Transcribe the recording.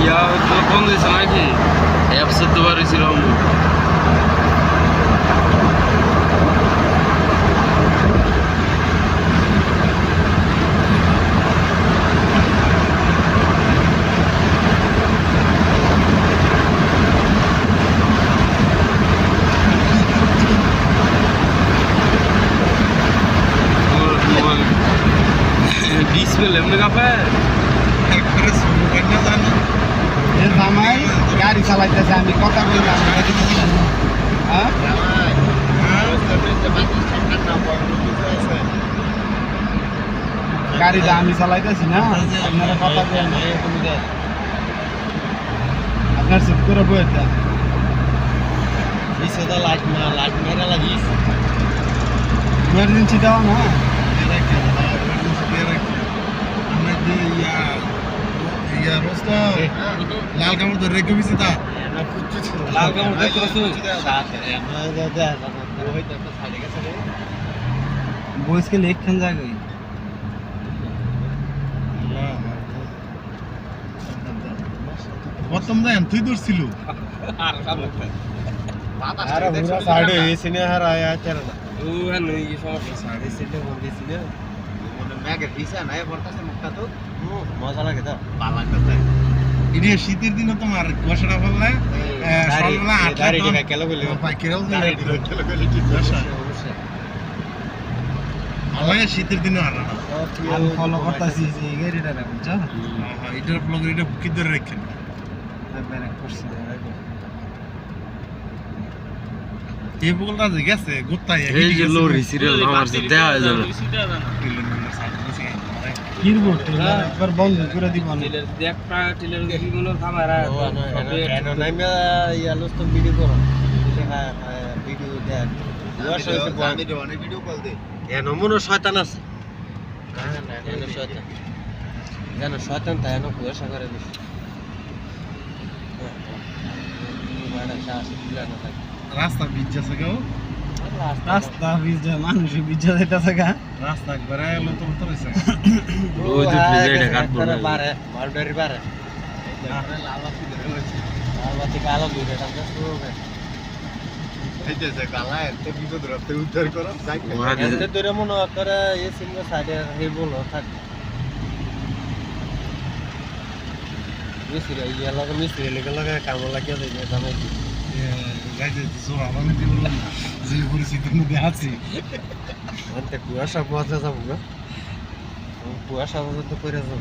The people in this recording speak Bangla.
ইয়া তো কম দিছে নাকি অ্যাপসে তো বাড়িছিল ডিসপ্লে এমনি কাপে একবারে শুরু করে না জানি এ জামাই গাড়ি চালাইতেছে আমি কথা বললাম হ্যাঁ গাড়িটা আমি চালাইতেছি না আপনারা কথা বলেন আপনার চুপ করে বইতে লাইট মেরা লাগিস ইমার্জেন্সি দেওয়া না লাল কামড় তো রেখে দিছি তা লাল কামড় দেখতে বয়সকে লেখখান জায়গায় প্রথম দেন তুই দূর ছিল আর কামড় আরে পুরো সাইডে এসে নিয়ে হার আয়া চারা ও হ্যাঁ নই কি সমস্যা সাইডে সেটে বলতেছি না মানে ম্যাগের পিছা নাই পড়তাছে মুখটা তো মজা লাগে তো ভালো লাগতেছে এটা শীতের দিনে তোমার কুয়াশাটা বললে সকালবেলা 8টা গাড়ি কেলো বলি কেরল আমার শীতের দিনে আর না আমি ফলো করতেছি যে এই গাড়িটা না বুঝছো এটার ব্লগ এটা কি ধরে রাখেন ব্যাক করছি এই বগলটা যে গেছে গোত্তাই এই যে লরি সিরিয়াল আমার সাথে দেখা যাবে কিরবো একবার বন্ধ করে দিব না একটা টিলের বিভিন্ন ক্যামেরা ইয়ালোস তো ভিডিও করো ভিডিও দেখ ভিডিও কল দে এন মনো শয়তান আছে জানো শয়তান তাই না কুয়াশা করে বেশি রাস্তা বিজ্জাছে কেউ রাস্তা বিজা মানুষ বিজা যেটা থাকা রাস্তা একবারে লতর লতর হইছে ওই যে প্লেটে কাটবো না পারে মালডারি পারে লালবাতি কালো দুইটা টাকা শুরু হবে এইটাছে কালা এত বিপদ রাতে উদ্ধার করো এতে ধরে মনে করে এই সিঙ্গেল সাইডে হে বলো থাক মিস্ত্রি ইয়ালাকে মিস্ত্রি লেগে কাম লাগিয়ে দেয় জামাই গাইছে জোরা মানে দিল না যে পরিস্থিতির মধ্যে আছি কুয়াশা পৌঁছে যাবো কুয়াশা পর্যন্ত করে যাবো